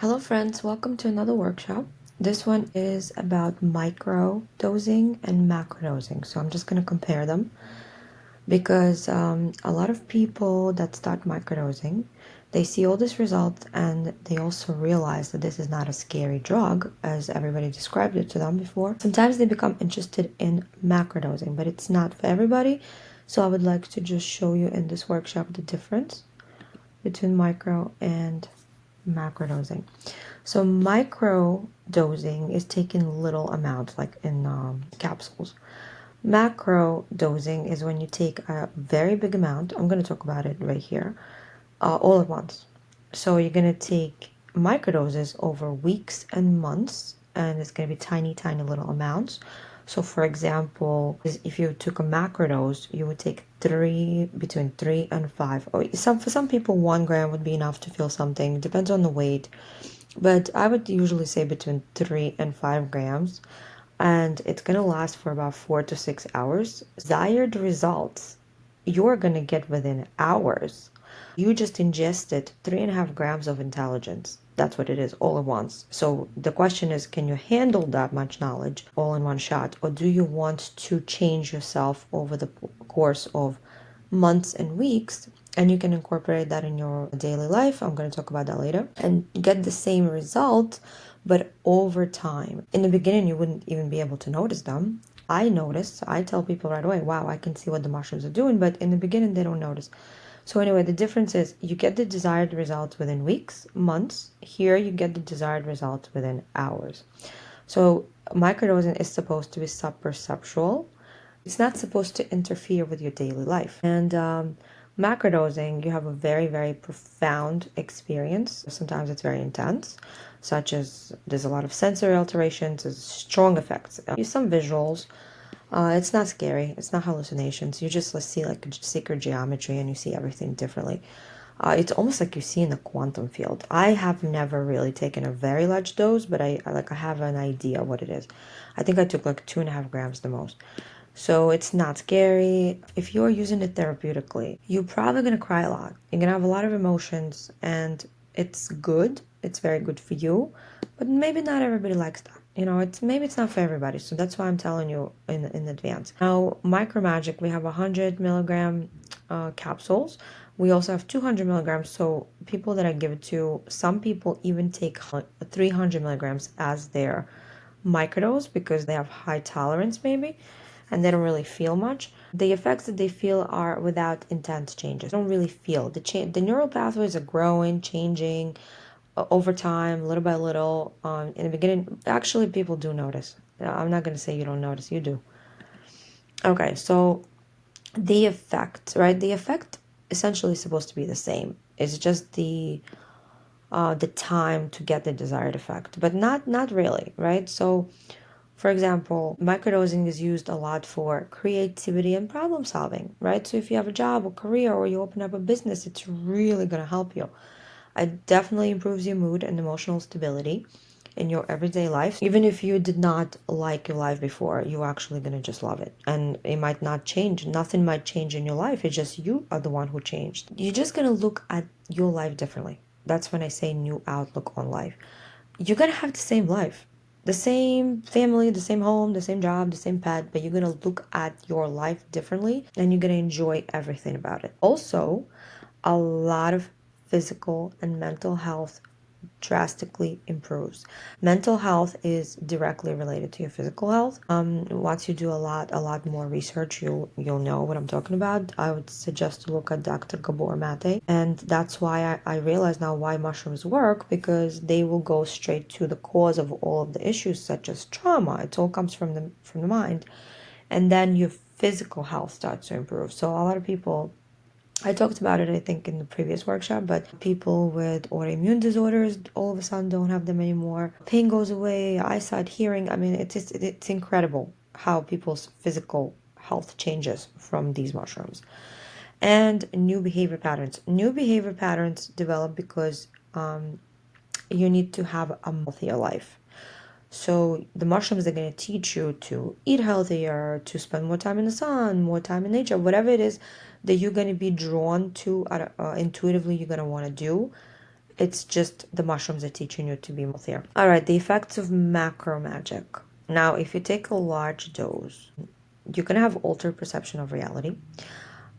Hello friends, welcome to another workshop. This one is about micro dosing and macro dosing. So I'm just going to compare them because a lot of people that start microdosing, they see all these results and they also realize that this is not a scary drug as everybody described it to them before. Sometimes they become interested in macrodosing, but it's not for everybody. So I would like to just show you in this workshop the difference between micro and macrodosing. So micro dosing is taking little amounts, like in capsules. Macro dosing is when you take a very big amount. I'm going to talk about it right here, all at once. So you're going to take microdoses over weeks and months, and it's going to be tiny, tiny little amounts. So for example, if you took a macrodose, you would take between 3 and 5. Or for some people, 1 gram would be enough to feel something. It depends on the weight. But I would usually say between 3 and 5 grams, and it's going to last for about 4 to 6 hours. Desired results you're going to get within hours. You just ingested 3.5 grams of intelligence. That's what it is, all at once. So the question is, can you handle that much knowledge all in one shot? Or do you want to change yourself over the course of months and weeks? And you can incorporate that in your daily life. I'm going to talk about that later. And get the same result, but over time. In the beginning, you wouldn't even be able to notice them. I tell people right away, wow, I can see what the mushrooms are doing. But in the beginning, they don't notice. So anyway, the difference is you get the desired results within weeks, months. Here you get the desired results within hours. So microdosing is supposed to be sub-perceptual. It's not supposed to interfere with your daily life. And macrodosing, you have a very, very profound experience. Sometimes it's very intense, such as there's a lot of sensory alterations, there's strong effects, some visuals. It's not scary. It's not hallucinations. You just see like sacred geometry and you see everything differently. It's almost like you see in the quantum field. I have never really taken a very large dose, but I have an idea what it is. I think I took like 2.5 grams the most. So it's not scary. If you're using it therapeutically, you're probably going to cry a lot. You're going to have a lot of emotions, and it's good. It's very good for you, but maybe not everybody likes that. Maybe it's not for everybody. So that's why I'm telling you in advance. Now, Micro Magic, we have 100 milligram capsules. We also have 200 milligrams. So people that I give it to, some people even take 300 milligrams as their microdose because they have high tolerance maybe, and they don't really feel much. The effects that they feel are without intense changes. They don't really feel the neural pathways are growing, changing over time, little by little. In the beginning, actually, people do notice. I'm not going to say you don't notice. You do. Okay, so the effect, right? The effect essentially is supposed to be the same. It's just the time to get the desired effect, but not really, right? So for example, microdosing is used a lot for creativity and problem solving, right? So if you have a job or career or you open up a business, it's really going to help you. It definitely improves your mood and emotional stability in your everyday life. Even if you did not like your life before, you're actually going to just love it. And it might not change. Nothing might change in your life. It's just you are the one who changed. You're just going to look at your life differently. That's when I say new outlook on life. You're going to have the same life, the same family, the same home, the same job, the same pet, but you're going to look at your life differently and you're going to enjoy everything about it. Also, a lot of physical and mental health drastically improves. Mental health is directly related to your physical health. Once you do a lot more research, you'll know what I'm talking about. I would suggest to look at Dr. Gabor Mate, and that's why I realize now why mushrooms work, because they will go straight to the cause of all of the issues, such as trauma. It all comes from the mind, and then your physical health starts to improve. So a lot of people, I talked about it, I think, in the previous workshop, but people with autoimmune disorders all of a sudden don't have them anymore. Pain goes away, eyesight, hearing. I mean, it's incredible how people's physical health changes from these mushrooms. And new behavior patterns. New behavior patterns develop because you need to have a healthier life. So the mushrooms are going to teach you to eat healthier, to spend more time in the sun, more time in nature, whatever it is that you're going to be drawn to intuitively, you're going to want to do. It's just the mushrooms are teaching you to be healthier. All right, the effects of macro magic. Now, if you take a large dose, you're going to have altered perception of reality.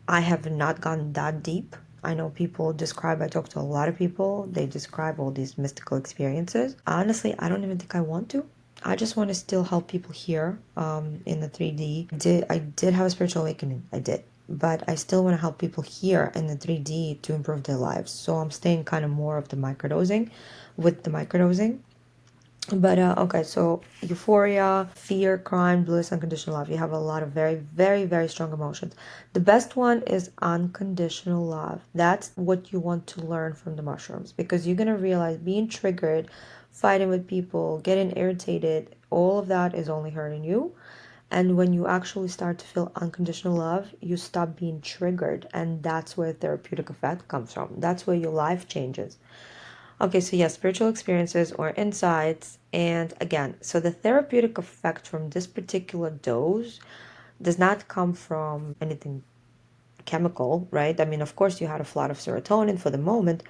I have not gone that deep. I know people describe, I talk to a lot of people, they describe all these mystical experiences. Honestly, I don't even think I want to. I just want to still help people here in the 3D. I did have a spiritual awakening. I did. But I still want to help people here in the 3D to improve their lives. So I'm staying kind of more of the microdosing with the microdosing. But okay, so euphoria, fear, crime, bliss, unconditional love. You have a lot of very, very, very strong emotions. The best one is unconditional love. That's what you want to learn from the mushrooms, because you're gonna realize being triggered, fighting with people, getting irritated, all of that is only hurting you. And when you actually start to feel unconditional love, you stop being triggered, and that's where therapeutic effect comes from. That's where your life changes. Okay, so yes, spiritual experiences or insights. And again, so the therapeutic effect from this particular dose does not come from anything chemical, right? I mean, of course, you had a flood of serotonin for the moment,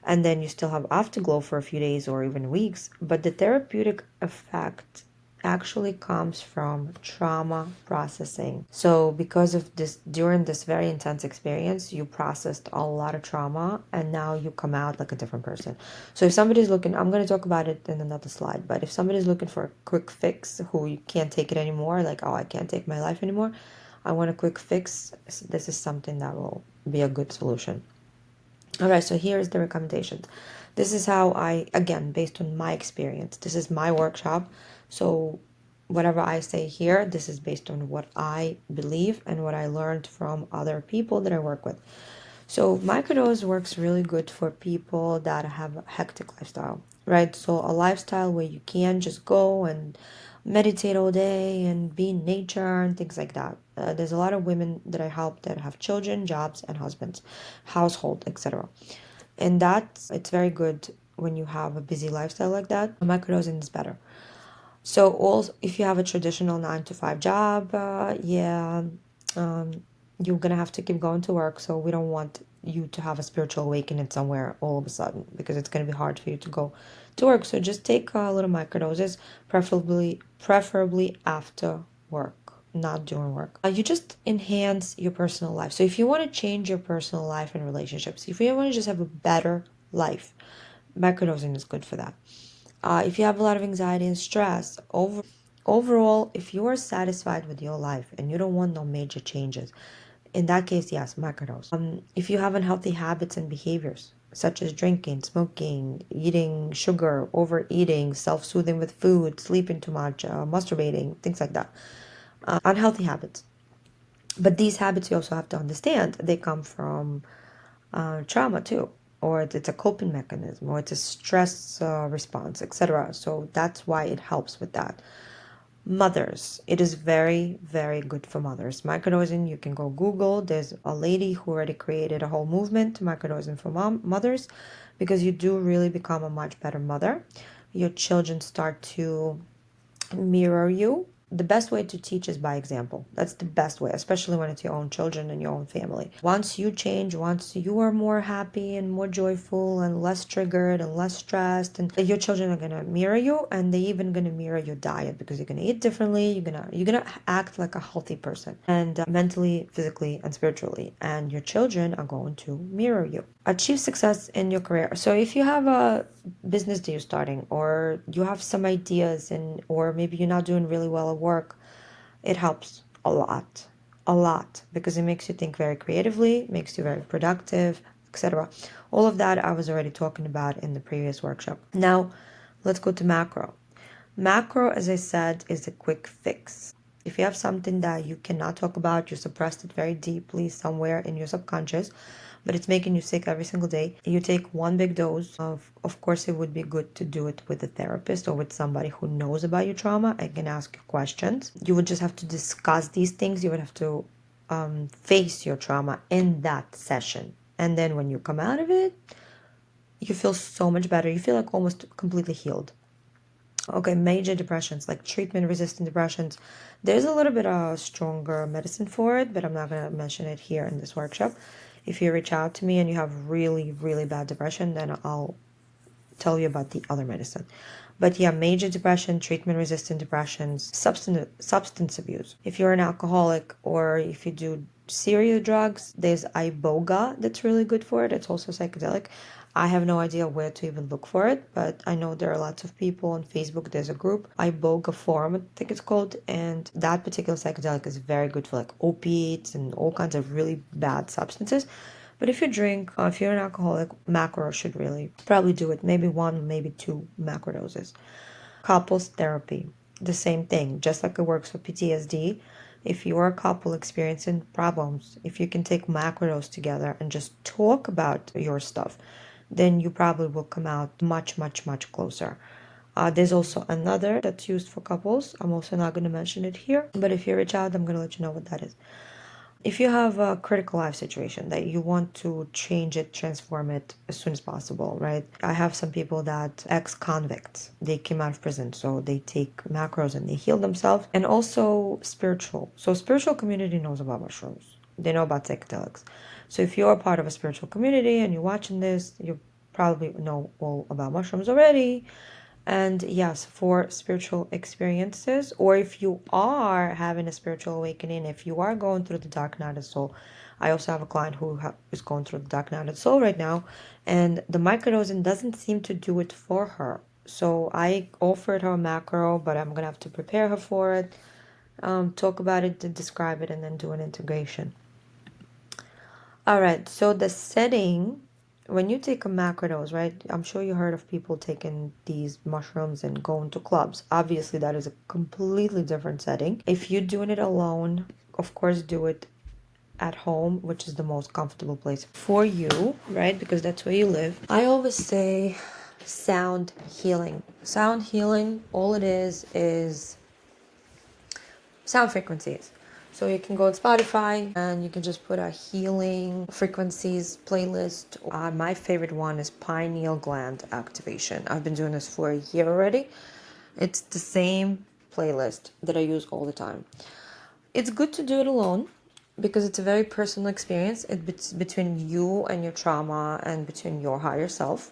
and then you still have afterglow for a few days or even weeks. But the therapeutic effect actually comes from trauma processing. So because of this, during this very intense experience, you processed a lot of trauma and now you come out like a different person. So if somebody's looking, I'm going to talk about it in another slide, but if somebody's looking for a quick fix, who you can't take it anymore, like, oh, I can't take my life anymore, I want a quick fix, this is something that will be a good solution. All right, so here's the recommendations. This is how again, based on my experience, this is my workshop. So whatever I say here, this is based on what I believe and what I learned from other people that I work with. So microdose works really good for people that have a hectic lifestyle, right? So a lifestyle where you can just go and meditate all day and be in nature and things like that. There's a lot of women that I help that have children, jobs, and husbands, household, etc. And that's it's very good when you have a busy lifestyle like that. Microdosing is better. So also, if you have a traditional 9 to 5 job, yeah, um, you're gonna have to keep going to work. So we don't want you to have a spiritual awakening somewhere all of a sudden, because it's gonna be hard for you to go to work. So just take little microdoses, preferably after work, not during work. You just enhance your personal life. So if you want to change your personal life and relationships, if you want to just have a better life, microdosing is good for that. If you have a lot of anxiety and stress, overall, if you are satisfied with your life and you don't want no major changes, in that case, yes, microdose. If you have unhealthy habits and behaviors, such as drinking, smoking, eating sugar, overeating, self-soothing with food, sleeping too much, masturbating, things like that, unhealthy habits. But these habits, you also have to understand, they come from trauma too, or it's a coping mechanism, or it's a stress response, etc. So that's why it helps with that. Mothers, it is very, very good for mothers. Microdosing, you can go Google. There's a lady who already created a whole movement, microdosing for mothers, because you do really become a much better mother. Your children start to mirror you. The best way to teach is by example. That's the best way, especially when it's your own children and your own family. Once you change, once you are more happy and more joyful and less triggered and less stressed, and your children are gonna mirror you, and they even gonna mirror your diet, because you're gonna eat differently. You're gonna act like a healthy person, and mentally, physically, and spiritually. And your children are going to mirror you. Achieve success in your career. So if you have a business that you're starting, or you have some ideas, and or maybe you're not doing really well at work, it helps a lot, because it makes you think very creatively, makes you very productive, etc. All of that I was already talking about in the previous workshop. Now let's go to macro. Macro, as I said, is a quick fix. If you have something that you cannot talk about, you suppressed it very deeply somewhere in your subconscious, but it's making you sick every single day, you take one big dose. Of course, it would be good to do it with a therapist or with somebody who knows about your trauma and can ask you questions. You would just have to discuss these things. You would have to face your trauma in that session. And then when you come out of it, you feel so much better. You feel like almost completely healed. Okay, major depressions, like treatment-resistant depressions. There's a little bit of stronger medicine for it, but I'm not going to mention it here in this workshop. If you reach out to me and you have really, really bad depression, then I'll tell you about the other medicine. But yeah, major depression, treatment-resistant depressions, substance abuse. If you're an alcoholic or if you do serious drugs, there's iboga that's really good for it. It's also psychedelic. I have no idea where to even look for it, but I know there are lots of people on Facebook. There's a group, iboga forum, I think it's called, and that particular psychedelic is very good for like opiates and all kinds of really bad substances. But if you drink, if you're an alcoholic, macro should really probably do it. Maybe one, maybe two macrodoses. Couples therapy, the same thing. Just like it works for PTSD, if you're a couple experiencing problems, if you can take macrodose together and just talk about your stuff, then you probably will come out much, much, much closer. There's also another that's used for couples. I'm also not going to mention it here, but if you reach out, I'm going to let you know what that is. If you have a critical life situation that you want to change it, transform it as soon as possible, right? I have some people that ex-convicts, they came out of prison, so they take macros and they heal themselves. And also spiritual. So spiritual community knows about mushrooms. They know about psychedelics. So if you're a part of a spiritual community and you're watching this, you probably know all about mushrooms already. And yes, for spiritual experiences, or if you are having a spiritual awakening, if you are going through the dark night of soul, I also have a client who is going through the dark night of soul right now, and the microdosing doesn't seem to do it for her. So I offered her a macro, but I'm gonna have to prepare her for it, talk about it, to describe it, and then do an integration. All right, so the setting, when you take a macrodose, right? I'm sure you heard of people taking these mushrooms and going to clubs. Obviously, that is a completely different setting. If you're doing it alone, of course, do it at home, which is the most comfortable place for you, right? Because that's where you live. I always say sound healing. Sound healing, all it is sound frequencies. So you can go on Spotify and you can just put a healing frequencies playlist. My favorite one is pineal gland activation. I've been doing this for a year already. It's the same playlist that I use all the time. It's good to do it alone because it's a very personal experience. It's between you and your trauma and between your higher self.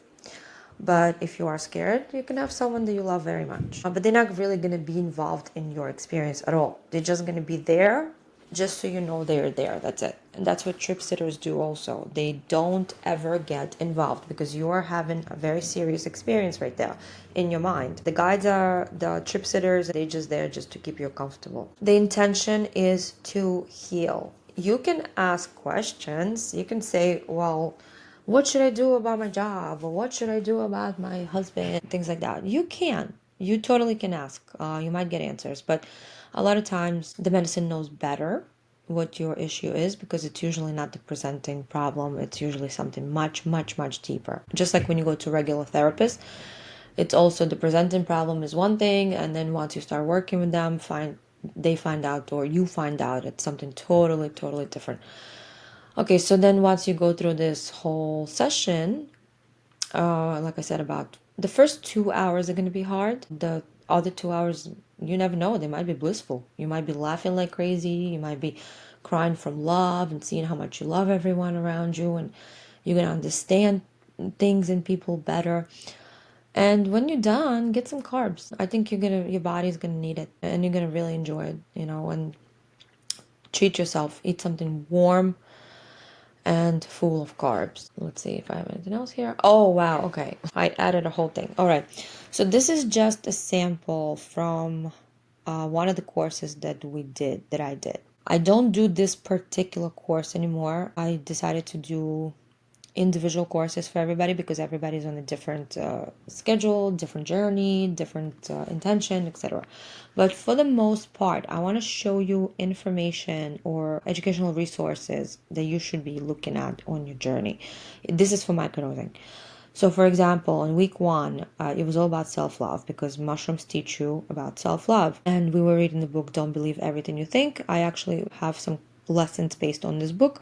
But if you are scared, you can have someone that you love very much. But they're not really going to be involved in your experience at all. They're just going to be there just so you know they're there. That's it. And that's what trip sitters do also. They don't ever get involved because you are having a very serious experience right there in your mind. The guides are the trip sitters. They're just there just to keep you comfortable. The intention is to heal. You can ask questions. You can say, well, what should I do about my job? Or what should I do about my husband? Things like that. You totally can ask. You might get answers. But a lot of times the medicine knows better what your issue is because it's usually not the presenting problem. It's usually something much, much, much deeper. Just like when you go to a regular therapist, it's also the presenting problem is one thing. And then once you start working with them, they find out or you find out it's something totally, totally different. Okay, so then once you go through this whole session, like I said, about the first 2 hours are going to be hard. The other 2 hours, you never know. They might be blissful. You might be laughing like crazy. You might be crying from love and seeing how much you love everyone around you. And you're going to understand things and people better. And when you're done, get some carbs. I think your body's going to need it. And you're going to really enjoy it, and treat yourself. Eat something warm and full of carbs. Let's see if I have anything else here. Oh, wow. Okay. I added a whole thing. All right. So this is just a sample from one of the courses that I did. I don't do this particular course anymore. I decided to do individual courses for everybody because everybody's on a different schedule, different journey, different intention, etc. But for the most part, I want to show you information or educational resources that you should be looking at on your journey. This is for microdosing. So for example, in week 1, it was all about self-love because mushrooms teach you about self-love. And we were reading the book, Don't Believe Everything You Think. I actually have some lessons based on this book.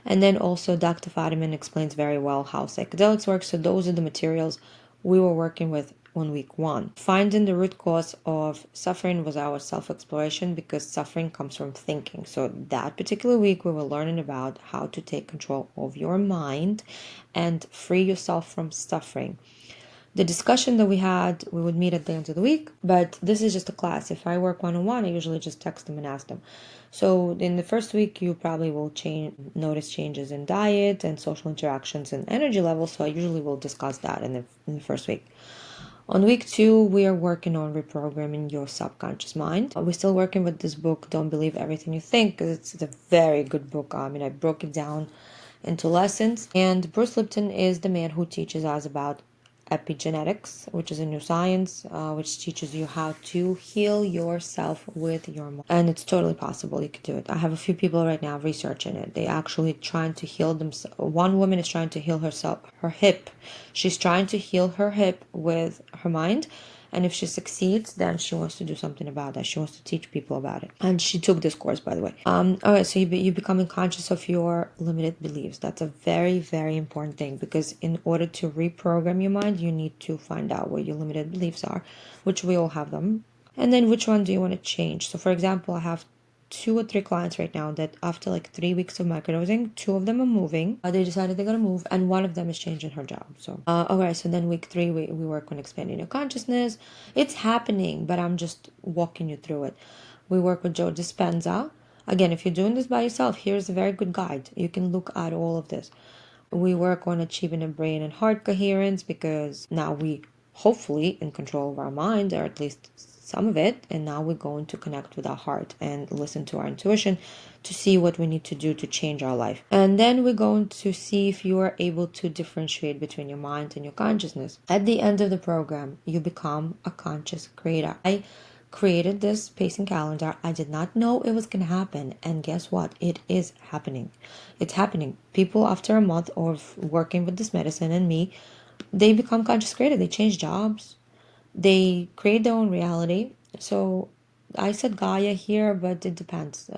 And then also Dr. Fadiman explains very well how psychedelics work. So those are the materials we were working with on week 1. Finding the root cause of suffering was our self-exploration because suffering comes from thinking. So that particular week we were learning about how to take control of your mind and free yourself from suffering. The discussion that we had, we would meet at the end of the week, but this is just a class. If I work one-on-one, I usually just text them and ask them. So in the first week, you probably will notice changes in diet and social interactions and energy levels. So I usually will discuss that in the first week. On week 2, we are working on reprogramming your subconscious mind. We're still working with this book, Don't Believe Everything You Think, because it's a very good book. I mean, I broke it down into lessons. And Bruce Lipton is the man who teaches us about epigenetics, which is a new science, which teaches you how to heal yourself with your mind. And it's totally possible you could do it. I have a few people right now researching it. They actually trying to heal themselves. One woman is trying to heal herself, her hip. She's trying to heal her hip with her mind. And if she succeeds, then she wants to do something about that. She wants to teach people about it. And she took this course, by the way. All right, so you becoming conscious of your limited beliefs. That's a very, very important thing, because in order to reprogram your mind, you need to find out what your limited beliefs are, which we all have them. And then which one do you want to change? So for example, I have 2 or 3 clients right now that after like 3 weeks of microdosing, 2 of them are moving. They decided they're gonna move, and one of them is changing her job. So okay, so then week 3 we work on expanding your consciousness. It's happening, but I'm just walking you through it. We work with Joe Dispenza. Again, if you're doing this by yourself, here's a very good guide. You can look at all of this. We work on achieving a brain and heart coherence, because now we hopefully in control of our mind, or at least some of it, and now we're going to connect with our heart and listen to our intuition to see what we need to do to change our life. And then we're going to see if you are able to differentiate between your mind and your consciousness. At the end of the program, you become a conscious creator. I created this pacing calendar. I did not know it was going to happen, and guess what? It is happening. It's happening. People after a month of working with this medicine and me, they become conscious creators. They change jobs, they create their own reality. So I said Gaia here, but it depends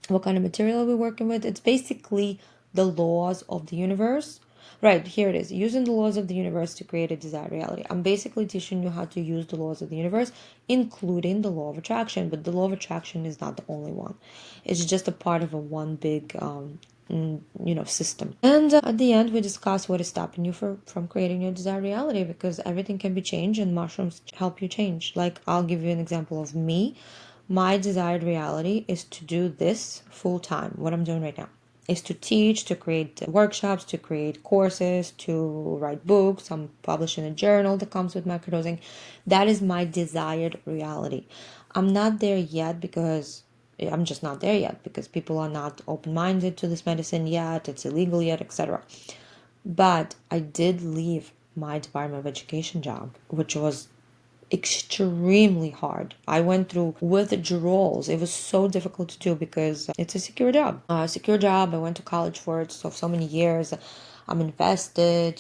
what kind of material we're working with. It's basically the laws of the universe. Right, here it is. Using the laws of the universe to create a desired reality. I'm basically teaching you how to use the laws of the universe, including the law of attraction. But the law of attraction is not the only one. It's just a part of a one big system. And at the end, we discuss what is stopping you from creating your desired reality, because everything can be changed and mushrooms help you change. Like, I'll give you an example of me. My desired reality is to do this full time. What I'm doing right now is to teach, to create workshops, to create courses, to write books. I'm publishing a journal that comes with microdosing. That is my desired reality. I'm not there yet, because I'm just not there yet, because people are not open-minded to this medicine yet. It's illegal yet, etc. But I did leave my Department of Education job, which was extremely hard. I went through withdrawals. It was so difficult to do, because it's a secure job. I went to college for it so many years. I'm invested,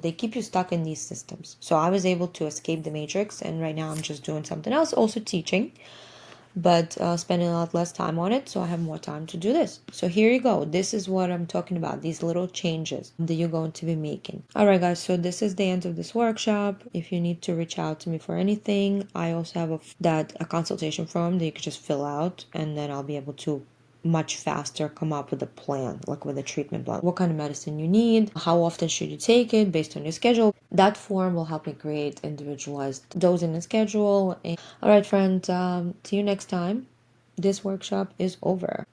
they keep you stuck in these systems. So I was able to escape the matrix, and right now I'm just doing something else, also teaching, but spending a lot less time on it, so I have more time to do this. So here you go. This is what I'm talking about, these little changes that you're going to be making. All right, guys, so this is the end of this workshop. If you need to reach out to me for anything, I also have a consultation form that you could just fill out, and then I'll be able to much faster come up with a plan, like with a treatment plan. What kind of medicine you need, how often should you take it based on your schedule. That form will help me create individualized dosing and schedule. All right, friends, see you next time. This workshop is over.